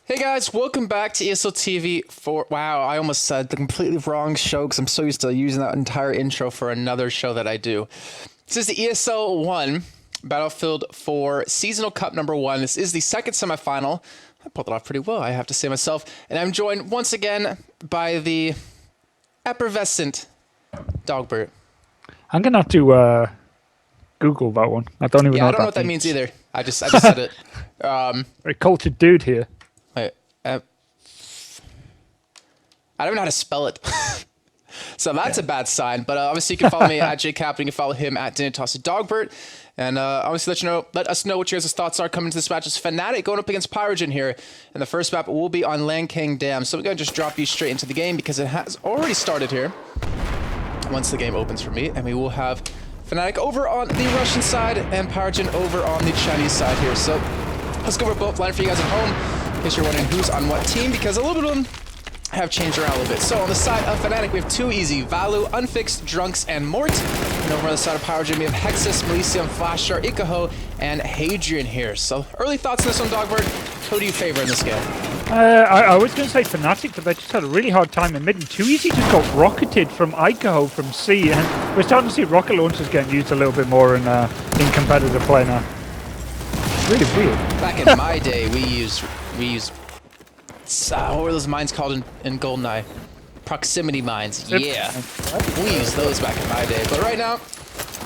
Hey guys, welcome back to ESL TV for, wow, I almost said the completely wrong show because I'm so used to using that entire intro for another show that I do. This is the ESL 1 Battlefield 4 Seasonal Cup number 1. This is the second semifinal. I pulled it off pretty well, I have to say myself. And I'm joined once again by the effervescent Dogbert. I'm going to have to Google that one. I don't even know I what don't know what that means either. I just said it. Very cultured dude here. Wait, I don't even know how to spell it. So that's a bad sign. But obviously you can follow me at JCap. You can follow him at Dinitas Dogbert. And obviously let us know what your guys' thoughts are coming to this match. It's Fnatic going up against PyRoGEN here. And the first map will be on Lancang Dam. So we're going to just drop you straight into the game because it has already started here. Once the game opens for me. And we will have Fnatic over on the Russian side and PyRoGEN over on the Chinese side here. So let's go over both line for you guys at home. In case you're wondering who's on what team, because a little bit of them have changed around a little bit. So on the side of Fnatic, we have two easy: Valu, Unfixed, Drunks, and Mort. And over on the side of PyRoGEN, we have Hexus, Melisium, Flashstar, Ikaho, and Hadrian here. So early thoughts on this one, Dogbert. Who do you favor in this game? I was going to say Fnatic, but they just had a really hard time in mid. And Too Easy just got rocketed from Ikaho from C. And we're starting to see rocket launchers getting used a little bit more in competitive play now. Really weird. Back in my day, we used what were those mines called in GoldenEye? Proximity mines. Yeah, we used those back in my day. But right now,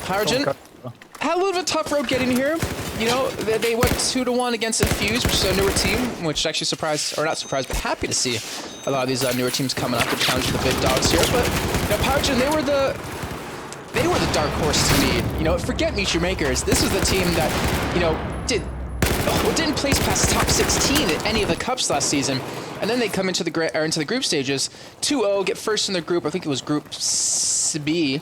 PyRoGEN had a little bit of a tough road getting here. You know, they went 2-1 against Infuse, which is a newer team, which actually surprised, or not surprised, but happy to see a lot of these newer teams coming up and challenging the big dogs here. But you know, PyRoGEN, they were the dark horse to me. You know, forget Meet Your Makers. This was the team that, you know, didn't place past top 16 at any of the cups last season, and then they come into the group stages, 2-0, get first in their group. I think it was Group B,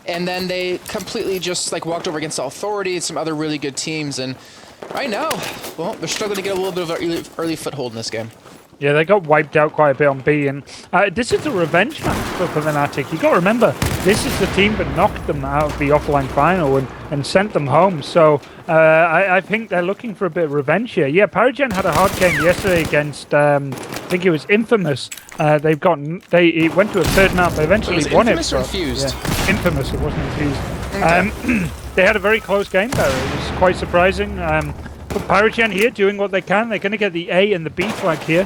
and then they completely just like walked over against Authority and some other really good teams. And right now, well, they're struggling to get a little bit of an early foothold in this game. Yeah, they got wiped out quite a bit on B, and this is a revenge match for Fnatic. You got to remember, this is the team that knocked them out of the offline final and sent them home. So I think they're looking for a bit of revenge here. Yeah, PyRoGEN had a hard game yesterday against, I think it was Infamous. It went to a third map. They eventually won Infamous it. Or Infused? Yeah, Infamous. It wasn't Infused. Okay. They had a very close game there. It was quite surprising. But PyRoGEN here doing what they can. They're going to get the A and the B flag here.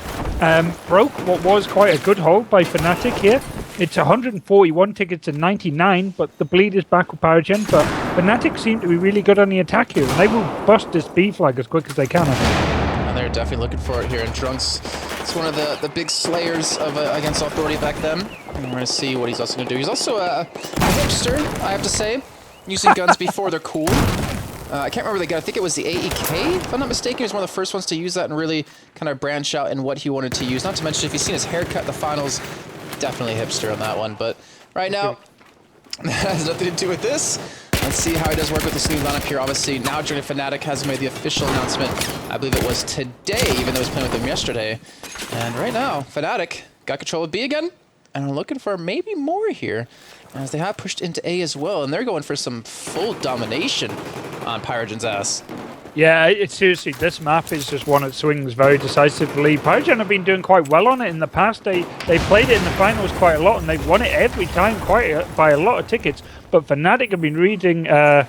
Broke what was quite a good hold by Fnatic here. It's 141 tickets to 99, but the bleed is back with PyRoGEN. But Fnatic seem to be really good on the attack here, and they will bust this B flag as quick as they can. And they're definitely looking for it here. And Drunks, it's one of the big slayers of against Authority back then. And we're going to see what he's also going to do. He's also a hipster, I have to say, using guns before they're cool. I can't remember the gun. I think it was the AEK, if I'm not mistaken. He was one of the first ones to use that and really kind of branch out in what he wanted to use. Not to mention, if you've seen his haircut in the finals, definitely hipster on that one. But right now, that has nothing to do with this. Let's see how he does work with this new lineup here. Obviously, now joining Fnatic has made the official announcement. I believe it was today, even though he was playing with them yesterday. And right now, Fnatic got control of B again, and are looking for maybe more here, as they have pushed into A as well, and they're going for some full domination on PyRoGEN's ass. Yeah, it's seriously, this map is just one that swings very decisively. PyRoGEN have been doing quite well on it in the past. They played it in the finals quite a lot, and they've won it every time by a lot of tickets. But Fnatic have been reading their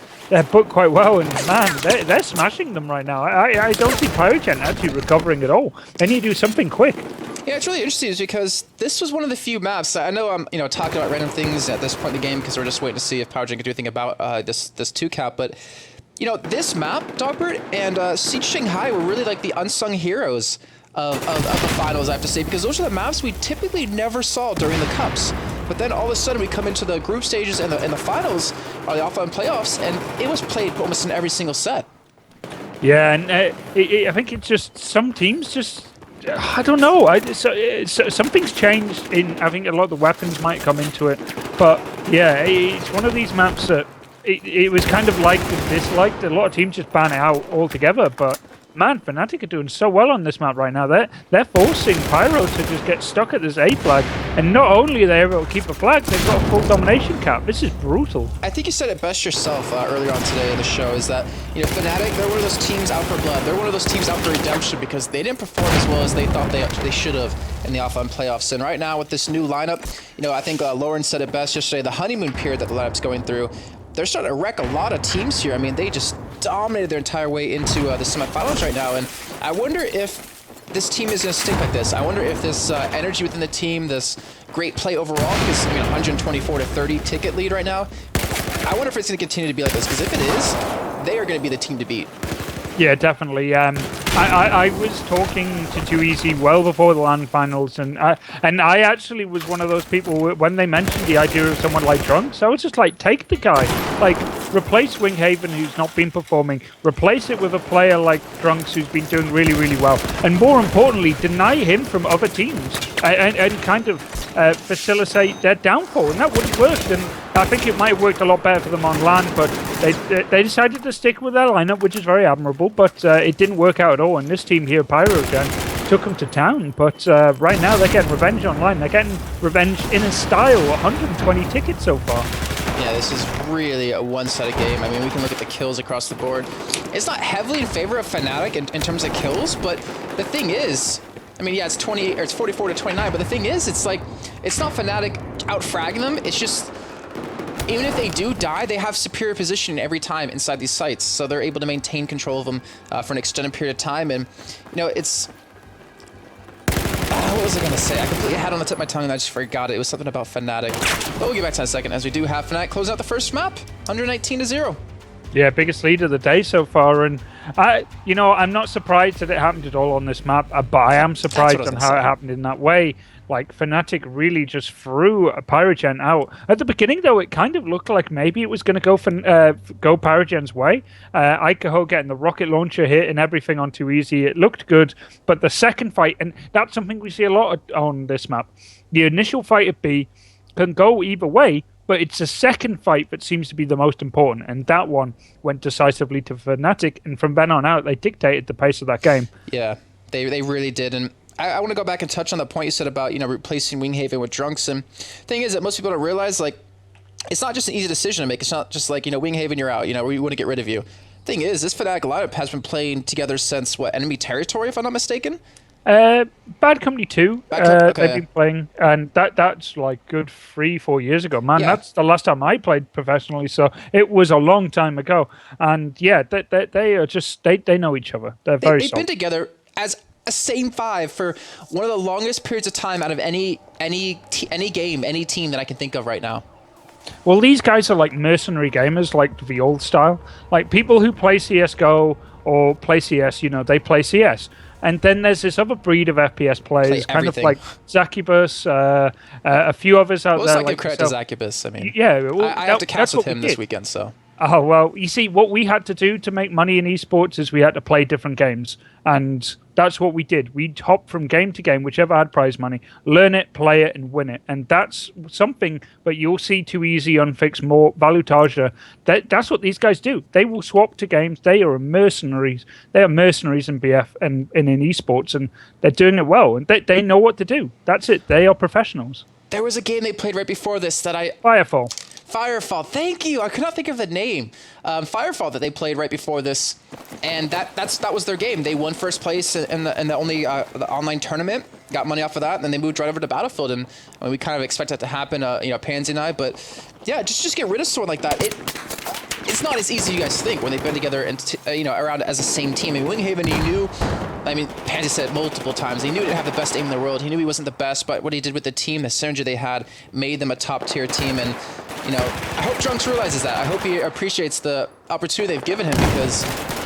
book quite well, and man, they're smashing them right now. I don't see PyRoGEN actually recovering at all. They need to do something quick. Yeah, it's really interesting because this was one of the few maps. I know I'm talking about random things at this point in the game because we're just waiting to see if PyRoGEN can do anything about this 2-cap, but you know, this map, Dogbert, and Siege Shanghai were really like the unsung heroes of the finals, I have to say, because those are the maps we typically never saw during the cups. But then all of a sudden we come into the group stages and the finals, or the offline playoffs, and it was played almost in every single set. Yeah, and I think it's just some teams just, I don't know. Something's changed in. I think a lot of the weapons might come into it, but yeah, it's one of these maps that it was kind of liked and disliked. A lot of teams just ban it out altogether, but man, Fnatic are doing so well on this map right now. They're forcing Pyro to just get stuck at this A flag, and not only are they able to keep a flag, they've got a full domination cap. This is brutal. I think you said it best yourself earlier on today in the show, is that, you know, Fnatic, they're one of those teams out for blood. They're one of those teams out for redemption because they didn't perform as well as they thought they should have in the offline playoffs. And right now with this new lineup, you know, I think Lauren said it best yesterday, the honeymoon period that the lineup's going through, they're starting to wreck a lot of teams here. I mean, they just dominated their entire way into the semifinals right now. And I wonder if this team is going to stick like this. I wonder if this energy within the team, this great play overall, because, I mean, 124 to 30 ticket lead right now, I wonder if it's going to continue to be like this, because if it is, they are going to be the team to beat. Yeah, definitely. I was talking to Too Easy well before the LAN finals, and I actually was one of those people when they mentioned the idea of someone like Drunks. I was just like, take the guy, like replace Winghaven, who's not been performing, replace it with a player like Drunks, who's been doing really, really well, and more importantly, deny him from other teams and kind of facilitate their downfall, and that would have worked. And I think it might have worked a lot better for them on LAN, but they decided to stick with their lineup, which is very admirable, but it didn't work out at all. And this team here, PyRoGEN, took them to town. But right now, they're getting revenge online. They're getting revenge in a style. 120 tickets so far. Yeah, this is really a one-sided game. I mean, we can look at the kills across the board. It's not heavily in favor of Fnatic in terms of kills, but the thing is, I mean, yeah, it's 44 to 29, but the thing is, it's like, it's not Fnatic out-fragging them, it's just, even if they do die, they have superior position every time inside these sites, so they're able to maintain control of them for an extended period of time. And, you know, it's... what was I going to say? I completely had it on the tip of my tongue and I just forgot it. It was something about Fnatic. But we'll get back to that in a second, as we do have Fnatic close out the first map, 119 to 0. Yeah, biggest lead of the day so far, and you know, I'm not surprised that it happened at all on this map, but I am surprised on how it happened in that way. Like, Fnatic really just threw PyRoGEN out. At the beginning, though, it kind of looked like maybe it was going to go PyRoGEN's way. Ikaho getting the rocket launcher hit and everything on Too Easy. It looked good, but the second fight, and that's something we see a lot on this map, the initial fight at B can go either way, but it's the second fight that seems to be the most important, and that one went decisively to Fnatic, and from then on out, they dictated the pace of that game. Yeah, they really did, and I want to go back and touch on the point you said about, you know, replacing Winghaven with Drunks. And thing is that most people don't realize, like, it's not just an easy decision to make. It's not just like, you know, Winghaven, you're out, you know, we want to get rid of you. Thing is, this Fnatic lineup has been playing together since, what, Enemy Territory, if I'm not mistaken? Bad Company 2, okay. they've been playing, and that's like good 3-4 years ago. Man, yeah. That's the last time I played professionally, so it was a long time ago. And yeah, they are just, they know each other. They've been together as a same five for one of the longest periods of time out of any game, any team that I can think of right now. Well, these guys are like mercenary gamers, like the old style. Like people who play CSGO or play CS, you know, they play CS. And then there's this other breed of FPS players, kind of like Zacubus, a few others out there. Well, let's give credit to Zacubus. I mean, yeah, well, I have to cast with him this weekend, so. Oh, well, you see, what we had to do to make money in esports is we had to play different games. And that's what we did. We'd hop from game to game, whichever had prize money, learn it, play it, and win it. And that's something that you'll see Too Easy, Unfix, more Valutage. That's what these guys do. They will swap to games. They are mercenaries. They are mercenaries in BF and in esports, and they're doing it well. And they know what to do. That's it. They are professionals. There was a game they played right before this that Firefall, thank you. I could not think of the name. Firefall that they played right before this, and that was their game. They won first place in the online tournament, got money off of that, and then they moved right over to Battlefield. And I mean, we kind of expect that to happen, you know, Pansy and I. But yeah, just get rid of someone like that. It's not as easy as you guys think when they've been together and you know, around as a same team. I mean, Winghaven, he knew. I mean, Pansy said it multiple times. He knew he didn't have the best aim in the world. He knew he wasn't the best, but what he did with the team, the synergy they had, made them a top-tier team. And you know, I hope Drunks realizes that. I hope he appreciates the opportunity they've given him, because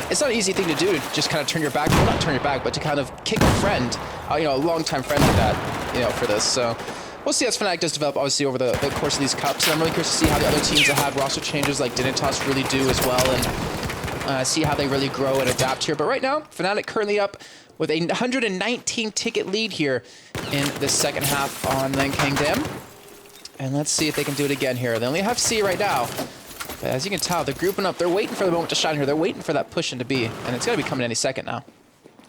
it's not an easy thing to do to just kind of turn your back. Well, not turn your back, but to kind of kick a friend, you know, a long-time friend like that, you know, for this. So we'll see as Fnatic does develop, obviously, over the course of these cups. And I'm really curious to see how the other teams that have roster changes like Dignitas really do as well, and see how they really grow and adapt here. But right now, Fnatic currently up with a 119 ticket lead here in the second half on Lancang Dam. And let's see if they can do it again here. They only have C right now. But as you can tell, they're grouping up. They're waiting for the moment to shine here. They're waiting for that push into B. And it's going to be coming any second now.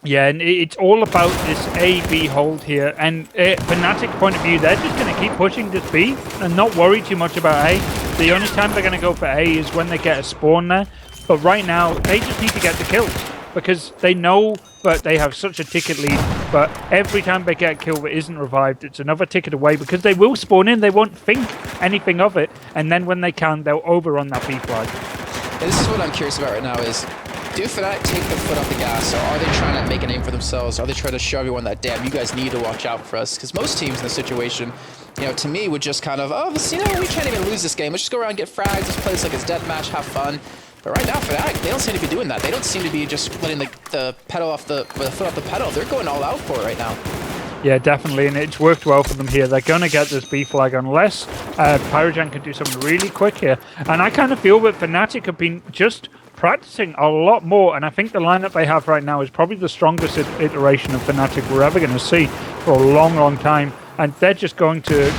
Yeah, and it's all about this A-B hold here. And Fnatic point of view, they're just going to keep pushing this B and not worry too much about A. The only time they're going to go for A is when they get a spawn there. But right now, they just need to get the kills because they know that they have such a ticket lead. But every time they get a kill that isn't revived, it's another ticket away because they will spawn in. They won't think anything of it. And then when they can, they'll overrun that B flag. Yeah, this is what I'm curious about right now is, do Fnatic take the foot off the gas, or are they trying to make a name for themselves? Are they trying to show everyone that, damn, you guys need to watch out for us? Because most teams in this situation, you know, to me, would just kind of, oh, this, you know, we can't even lose this game. Let's just go around and get frags. Let's play this like it's deathmatch, have fun. But right now, Fnatic, they don't seem to be doing that. They don't seem to be just letting the pedal off the foot off the pedal. They're going all out for it right now. Yeah, definitely, and it's worked well for them here. They're going to get this B flag unless PyRoGEN can do something really quick here. And I kind of feel that Fnatic have been just practicing a lot more, and I think the lineup they have right now is probably the strongest iteration of Fnatic we're ever going to see for a long, long time. And they're just going to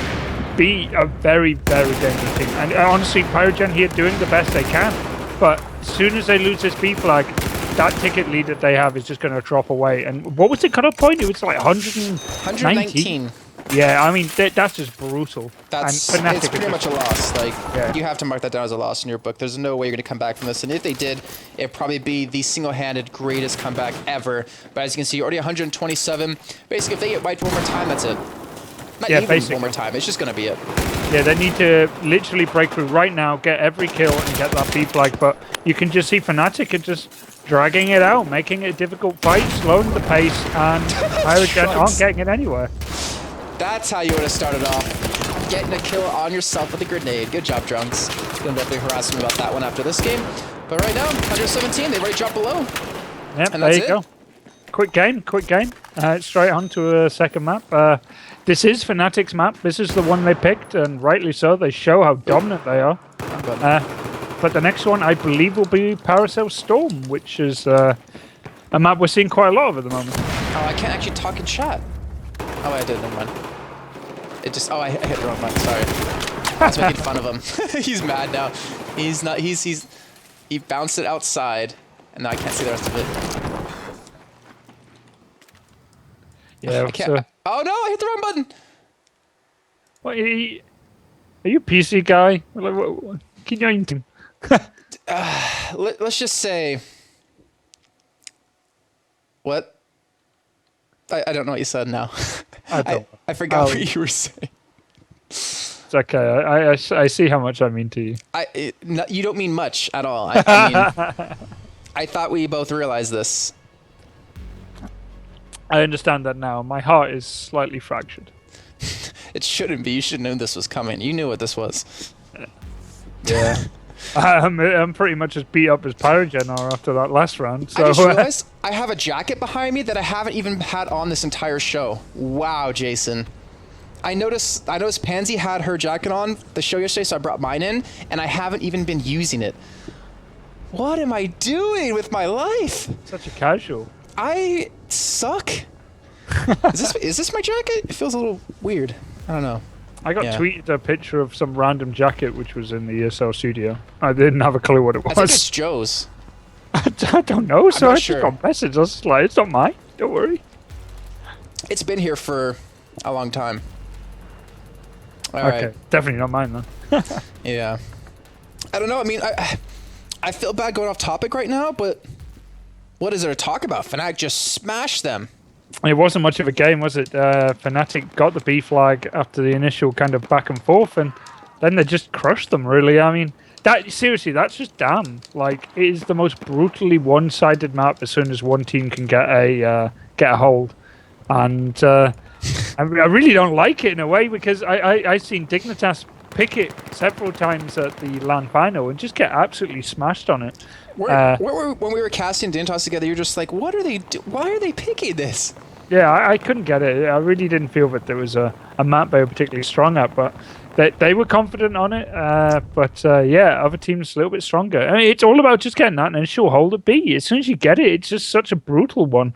be a very, very dangerous team. And honestly, PyRoGEN here doing the best they can. But as soon as they lose this B flag, that ticket lead that they have is just going to drop away. And what was the cutoff point? It was like 119. Yeah, I mean, that's just brutal. It's pretty much a loss. Like, you have to mark that down as a loss in your book. There's no way you're going to come back from this. And if they did, it'd probably be the single-handed greatest comeback ever. But as you can see, already 127. Basically, if they get wiped one more time, that's it. Not even basically one more time. It's just going to be it. Yeah, they need to literally break through right now, get every kill, and get that B flag. But you can just see Fnatic are just dragging it out, making it a difficult fight, slowing the pace, and PyRoGEN aren't getting it anywhere. That's how you would have started off. Getting a kill on yourself with a grenade. Good job, Drunks. Gonna definitely harass me about that one after this game. But right now, 117, they've already dropped below. Yep, and there you go. Quick game. Straight on to a second map. This is Fnatic's map. This is the one they picked, and rightly so. They show how dominant they are. But the next one, I believe, will be Paracel Storm, which is a map we're seeing quite a lot of at the moment. Oh, I can't actually talk in chat. Oh, I did. Never mind. It just. Oh, I hit the wrong button. Sorry. I was making fun of him. He's mad now. He's not. He bounced it outside, and now I can't see the rest of it. Yeah. I can't. Oh no! I hit the wrong button. What? Are you a PC guy? Can you? Let's just say. What? I don't know what you said now. I forgot what you were saying. It's okay. I see how much I mean to you. You don't mean much at all. I mean, I thought we both realized this. I understand that now. My heart is slightly fractured. It shouldn't be. You should have known this was coming. You knew what this was. Yeah. I'm pretty much as beat up as PyRoGEN are after that last round. So. I just realized I have a jacket behind me that I haven't even had on this entire show. Wow, Jason. I noticed Pansy had her jacket on the show yesterday, so I brought mine in, and I haven't even been using it. What am I doing with my life? Such a casual. I suck. Is this my jacket? It feels a little weird. I don't know. I got tweeted a picture of some random jacket which was in the ESL studio. I didn't have a clue what it was. I think it's Joe's. I don't know, so I just sure. got message. I was like, it's not mine. Don't worry. It's been here for a long time. All okay, right. Definitely not mine then. Yeah. I don't know. I mean, I feel bad going off topic right now, but what is there to talk about? Fnatic just smashed them. It wasn't much of a game, was it? Fnatic got the B flag after the initial kind of back and forth, and then they just crushed them, really. I mean, seriously, that's just damn. Like, it is the most brutally one-sided map as soon as one team can get a hold. And I really don't like it in a way, because I've seen Dignitas pick it several times at the LAN final and just get absolutely smashed on it. When we were casting Dignitas together, you're just like, what are they why are they picking this? Yeah, I couldn't get it. I really didn't feel that there was a map they were particularly strong at, but they were confident on it. But other teams a little bit stronger. I mean, it's all about just getting that initial hold at B. As soon as you get it, it's just such a brutal one.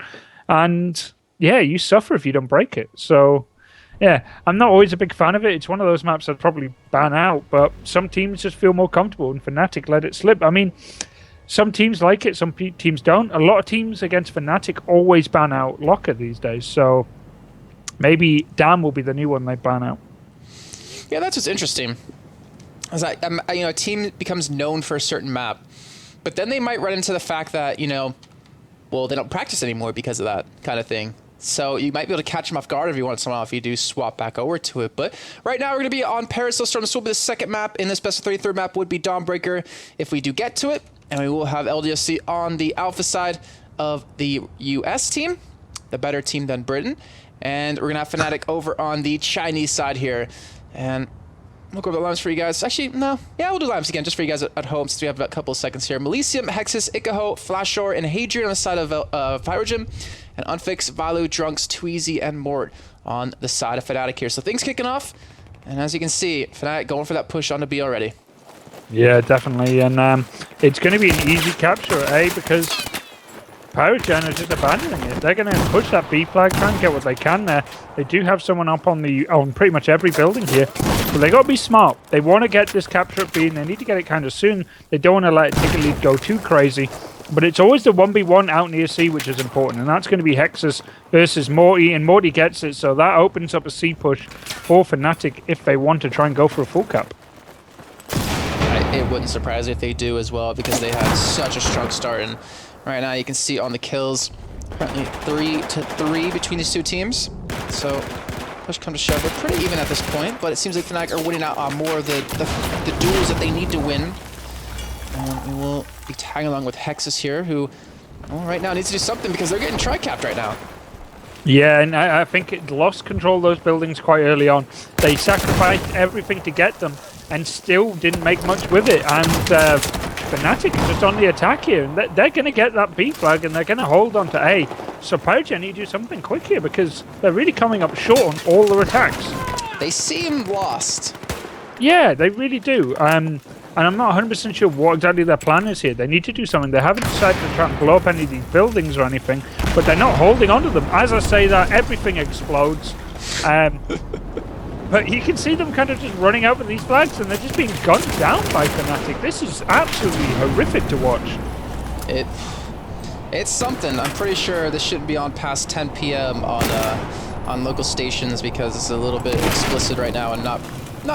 And yeah, you suffer if you don't break it. So yeah, I'm not always a big fan of it. It's one of those maps I'd probably ban out, but some teams just feel more comfortable, and Fnatic let it slip. I mean, some teams like it, some teams don't. A lot of teams against Fnatic always ban out Locker these days, so maybe Dam will be the new one they ban out. Yeah, that's what's interesting. Is that you know, a team becomes known for a certain map, but then they might run into the fact that, you know, well, they don't practice anymore because of that kind of thing. So you might be able to catch them off guard every once in a while if you do swap back over to it. But right now we're going to be on Paracel Storm. This will be the second map in this best of 3. Third map would be Dawnbreaker if we do get to it. And we will have LDSC on the alpha side of the US team, the better team than Britain. And we're going to have Fnatic over on the Chinese side here. And we'll go over the lineups for you guys. Actually, no. Yeah, we'll do lineups again just for you guys at home since we have a couple of seconds here. Melisium, Hexus, Ikaho, Flashor, and Hadrian on the side of PyRoGEN. And Unfix, Valu, Drunks, Tweezy, and Mort on the side of Fnatic here. So things kicking off. And as you can see, Fnatic going for that push on the B already. Yeah, definitely. And it's going to be an easy capture at A because PyRoGEN are just abandoning it. They're going to push that B flag, try and get what they can there. They do have someone up on pretty much every building here. But they got to be smart. They want to get this capture at B and they need to get it kind of soon. They don't want to let Ticket Lead go too crazy. But it's always the 1v1 out near C which is important, and that's going to be Hexus versus Morty, and Morty gets it, so that opens up a C push for Fnatic if they want to try and go for a full cap. It wouldn't surprise me if they do as well, because they had such a strong start, and right now you can see on the kills, currently 3-3 between these two teams, so push come to shove, they're pretty even at this point, but it seems like Fnatic are winning out on more of the duels that they need to win. And we will be tagging along with Hexus here, who, well, right now needs to do something because they're getting tri-capped right now. Yeah, and I think it lost control of those buildings quite early on. They sacrificed everything to get them and still didn't make much with it. And Fnatic is just on the attack here, and they're going to get that B flag and they're going to hold on to A. So PyRoGEN need to do something quick here because they're really coming up short on all their attacks. They seem lost. Yeah, they really do. And I'm not 100% sure what exactly their plan is here. They need to do something. They haven't decided to try and blow up any of these buildings or anything, but they're not holding onto them. As I say that, everything explodes. But you can see them kind of just running out with these flags, and they're just being gunned down by Fnatic. This is absolutely horrific to watch. It's something. I'm pretty sure this shouldn't be on past 10 p.m. on local stations because it's a little bit explicit right now and not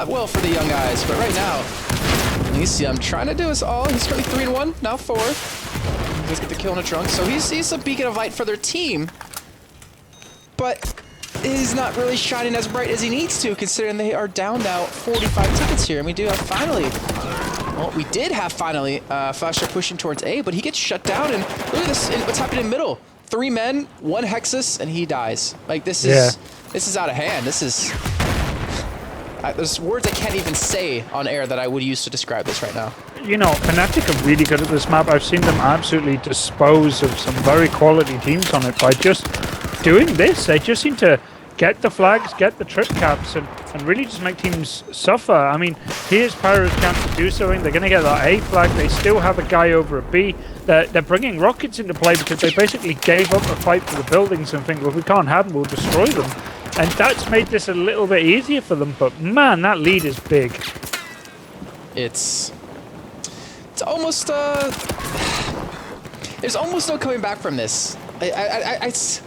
well for the young eyes. But right now, I'm trying to do his all. He's currently 3-1, now 4. He does get the kill on a Drunk, so he's a beacon of light for their team. But he's not really shining as bright as he needs to, considering they are down now 45 tickets here. And we do have finally, well, we did have finally Flasher pushing towards A, but he gets shut down. And look at this, what's happening in middle. 3 men, 1 Hexus, and he dies. Like, this is out of hand. This is... there's words I can't even say on air that I would use to describe this right now. You know, Fnatic are really good at this map. I've seen them absolutely dispose of some very quality teams on it by just doing this. They just seem to get the flags, get the trip caps, and really just make teams suffer. I mean, here's Pyro's chance to do something. They're going to get that A flag. They still have a guy over a B. They're bringing rockets into play because they basically gave up the fight for the buildings and think, well, if we can't have them, we'll destroy them. And that's made this a little bit easier for them, but man, that lead is big. It's almost there's almost no coming back from this. It's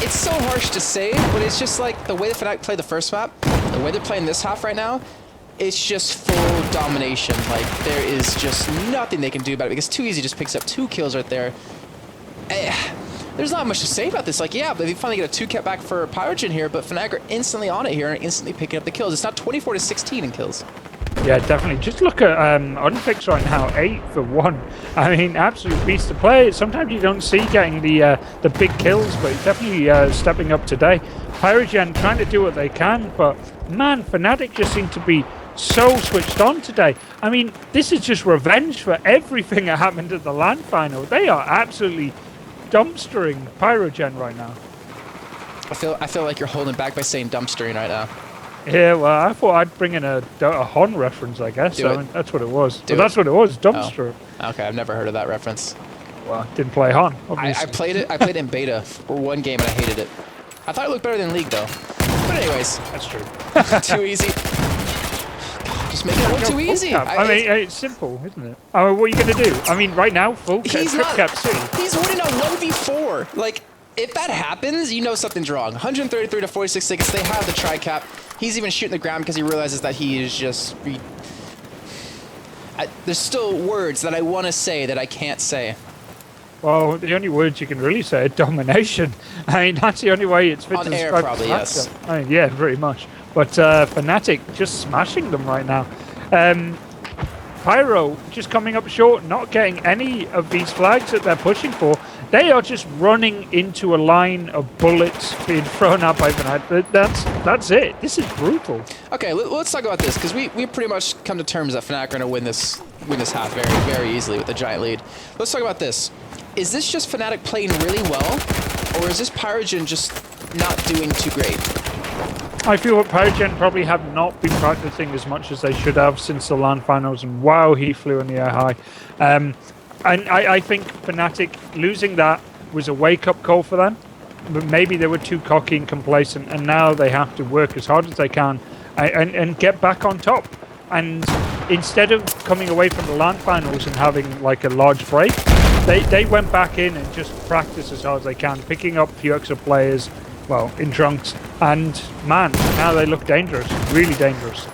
so harsh to say, but it's just like the way the Fnatic played the first map, the way they're playing this half right now, it's just full domination. Like, there is just nothing they can do about it because Too Easy just picks up 2 kills right there. There's not much to say about this. Like, yeah, but they finally get a 2 cap back for PyRoGEN here, but Fnatic are instantly on it here and instantly picking up the kills. It's not 24-16 in kills. Yeah, definitely. Just look at Unfix right now, 8 for 1. I mean, absolute beast to play. Sometimes you don't see getting the big kills, but he's definitely stepping up today. PyRoGEN trying to do what they can, but man, Fnatic just seem to be so switched on today. I mean, this is just revenge for everything that happened at the LAN final. They are absolutely dumpstering PyRoGEN right now. I feel like you're holding back by saying dumpstering right now. Yeah, well, I thought I'd bring in a Hon reference, I guess. I mean, that's what it was. That's what it was, dumpster. Oh. Okay, I've never heard of that reference. Well, didn't play Hon, obviously. I played it. I played it in beta for 1 game and I hated it. I thought it looked better than League though. But anyways, that's true. Too Easy. Just just making it look too easy. I mean, it's simple, isn't it? I mean, what are you going to do? I mean, right now, full trip cap city. He's winning a 1v4. Like, if that happens, you know something's wrong. 133 to 46 seconds. They have the tri-cap. He's even shooting the ground because he realizes that he is just... there's still words that I want to say that I can't say. Well, the only words you can really say are domination. I mean, that's the only way it's fit to describe. On air, probably, yes. I mean, yeah, pretty much. But Fnatic just smashing them right now. Pyro just coming up short, not getting any of these flags that they're pushing for. They are just running into a line of bullets being thrown out by Fnatic. That's it. This is brutal. Okay, let's talk about this, because we pretty much come to terms that Fnatic are going to win this half very, very easily with a giant lead. Let's talk about this. Is this just Fnatic playing really well, or is this PyRoGEN just not doing too great? I feel that PyRoGEN probably have not been practicing as much as they should have since the LAN finals, and wow, he flew in the air high. And I think Fnatic losing that was a wake-up call for them. But maybe they were too cocky and complacent, and now they have to work as hard as they can and get back on top. And instead of coming away from the LAN finals and having like a large break, they went back in and just practiced as hard as they can, picking up a few extra players, well, in trunks, and man, now they look dangerous, really dangerous.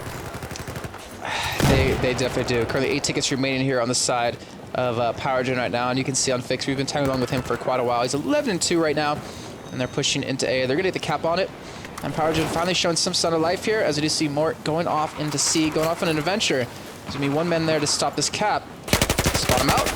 They definitely do. Currently 8 tickets remaining here on the side of PyRoGEN right now, and you can see on Fix, we've been tagging along with him for quite a while. He's 11-2 right now, and they're pushing into A. They're going to get the cap on it, and PyRoGEN finally showing some sign of life here, as we do see Mort going off into C, going off on an adventure. There's going to be one man there to stop this cap. Spot him out,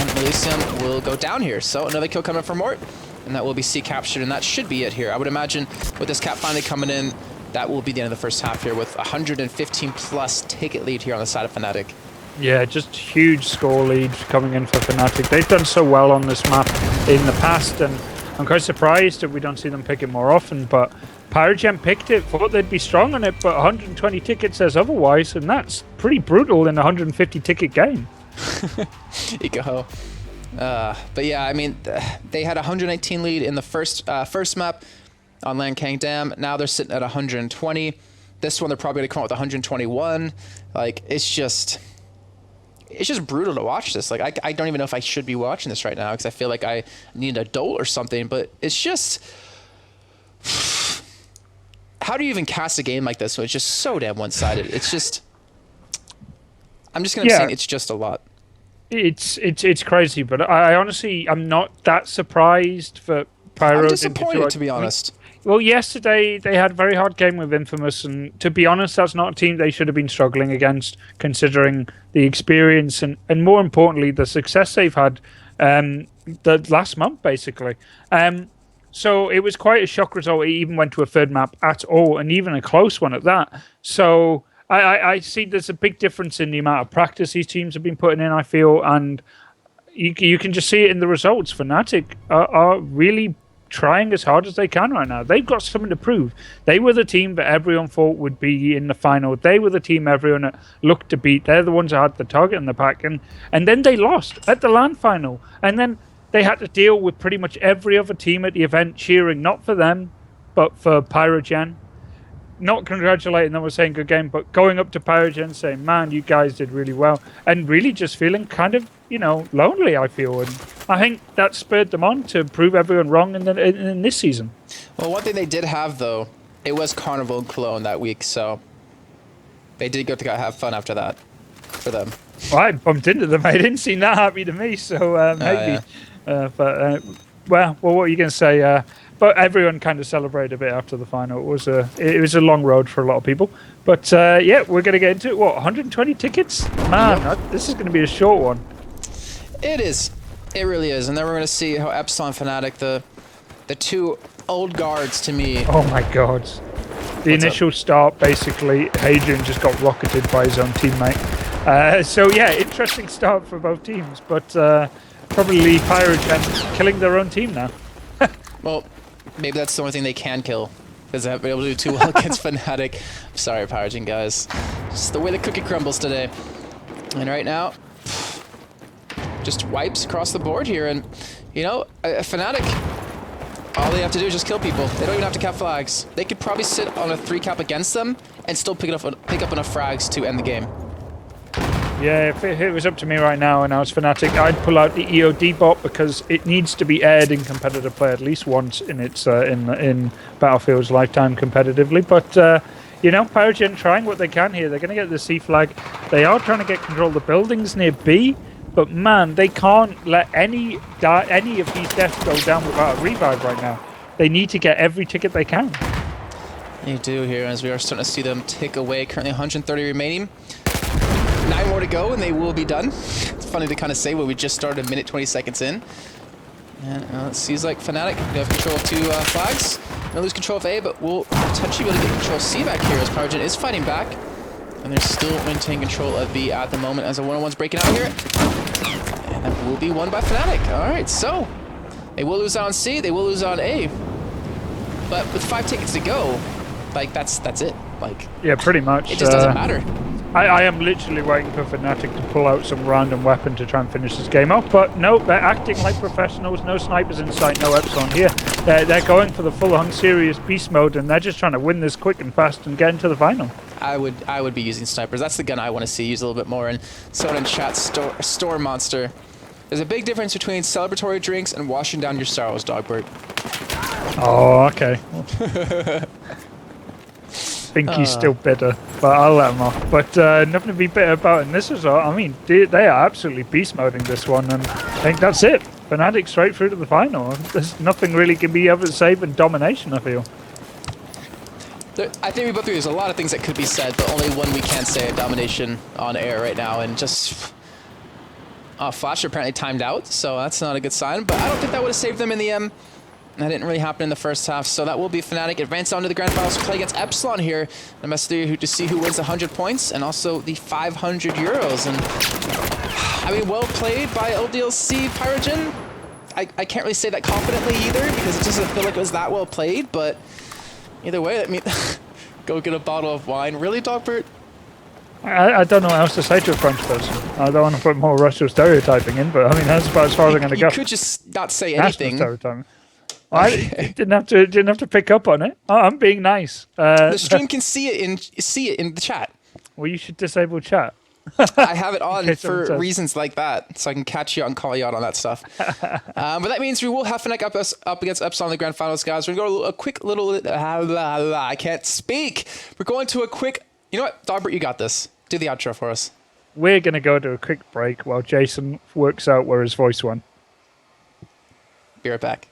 and Elysium will go down here. So another kill coming from Mort, and that will be C captured, and that should be it here. I would imagine with this cap finally coming in, that will be the end of the first half here with 115 plus ticket lead here on the side of Fnatic. Yeah, just huge score lead coming in for Fnatic. They've done so well on this map in the past, and I'm quite surprised that we don't see them pick it more often, but PyRoGEN picked it, thought they'd be strong on it, but 120 tickets says otherwise, and that's pretty brutal in a 150 ticket game. Ikaho. But yeah, I mean, they had a 119 lead in the first map on Lancang Dam. Now they're sitting at 120. This one, they're probably going to come out with 121. Like, it's just brutal to watch this. Like, I don't even know if I should be watching this right now, because I feel like I need an adult or something, but it's just... How do you even cast a game like this when it's just so damn one-sided? It's just... I'm just going to say it's just a lot. It's crazy, but I honestly, I'm not that surprised for Pyro. I'm disappointed, to be honest. Well, yesterday they had a very hard game with Infamous, and to be honest, that's not a team they should have been struggling against, considering the experience and more importantly, the success they've had the last month, basically. So it was quite a shock result. It even went to a third map at all, and even a close one at that. So I see there's a big difference in the amount of practice these teams have been putting in, I feel, and you can just see it in the results. Fnatic are really trying as hard as they can right now. They've got something to prove. They were the team that everyone thought would be in the final. They were the team everyone looked to beat. They're the ones that had the target in the pack, and then they lost at the LAN final, and then they had to deal with pretty much every other team at the event cheering not for them but for PyRoGEN, not congratulating them or saying good game, but going up to PyRoGEN saying, man, you guys did really well, and really just feeling kind of, lonely, I feel. And I think that spurred them on to prove everyone wrong in this season. Well, one thing they did have, though, it was Carnival in Cologne that week, so they did get to have fun after that for them. Well, I bumped into them. I didn't seem that happy to me, so maybe. Yeah. Well, what are you going to say? But everyone kind of celebrated a bit after the final. It was a long road for a lot of people. But yeah, we're going to get into it. What, 120 tickets? Man, this is going to be a short one. It is. It really is. And then we're going to see how Epsilon Fnatic, the two old guards to me. Oh my God. The initial start, basically, Hadrian just got rocketed by his own teammate. So yeah, interesting start for both teams. But probably PyRoGEN killing their own team now. Well, maybe that's the only thing they can kill, because they haven't been able to do too well against Fnatic. I'm sorry, PyRoGEN guys. Just the way the cookie crumbles today. And right now, just wipes across the board here. And, Fnatic All they have to do is just kill people. They don't even have to cap flags. They could probably sit on a 3 cap against them and still pick up enough frags to end the game. Yeah, if it was up to me right now and I was Fnatic, I'd pull out the EOD bot because it needs to be aired in competitive play at least once in its in Battlefield's lifetime competitively. But you know, PyRoGEN trying what they can here. They're going to get the C flag. They are trying to get control of the buildings near B. But man, they can't let any of these deaths go down without a revive right now. They need to get every ticket they can. You do here, as we are starting to see them tick away. Currently 130 remaining. 9 more to go, and they will be done. It's funny to kind of say when we just started a minute 20 seconds in. And it seems like Fnatic have control of 2 flags. They'll lose control of A, but we'll potentially be able to get control of C back here as PyRoGEN is fighting back. And they're still maintaining control of B at the moment as a 1-on-1's breaking out here. And that will be won by Fnatic. Alright, so they will lose on C, they will lose on A. But with 5 tickets to go, like that's it. Like, yeah, pretty much. It just doesn't matter. I am literally waiting for Fnatic to pull out some random weapon to try and finish this game off, but no, they're acting like professionals. No snipers in sight, no Epsilon here. They're going for the full-on serious beast mode, and they're just trying to win this quick and fast and get into the final. I would be using snipers. That's the gun I want to see used a little bit more. And someone in chat, Storm Monster. There's a big difference between celebratory drinks and washing down your sorrows, Dogbert. Oh, okay. I think he's still bitter, but I'll let him off. But nothing to be bitter about in this result. I mean, they are absolutely beast moding this one, and I think that's it. Fnatic straight through to the final. There's nothing really can be ever saved than domination, I feel. I think we both agree there's a lot of things that could be said, but only one we can say, domination on air right now, and just... Flash apparently timed out, so that's not a good sign, but I don't think that would have saved them in the end. That didn't really happen in the first half, so that will be Fnatic advance on to the grand finals to play against Epsilon here. The best three to see who wins the 100 points and also the 500 euros. And I mean, well played by LDLC PyRoGEN. I can't really say that confidently either because it doesn't feel like it was that well played, but either way, let me go get a bottle of wine. Really, Dogbert? I don't know what else to say to a French person. I don't want to put more racial stereotyping in, but I mean, that's about as far as I'm going to go. You could just not say anything. Stereotyping. I didn't have to pick up on it. Oh, I'm being nice. The stream can see it in the chat. Well, you should disable chat. I have it on for reasons like that, so I can catch you out and call you out on that stuff. But that means we will have Fnatic up against Epsilon in the grand finals, guys. We're going to go a quick little... I can't speak. We're going to a quick... You know what? Dogbert, you got this. Do the outro for us. We're going to go to a quick break while Jason works out where his voice went. Be right back.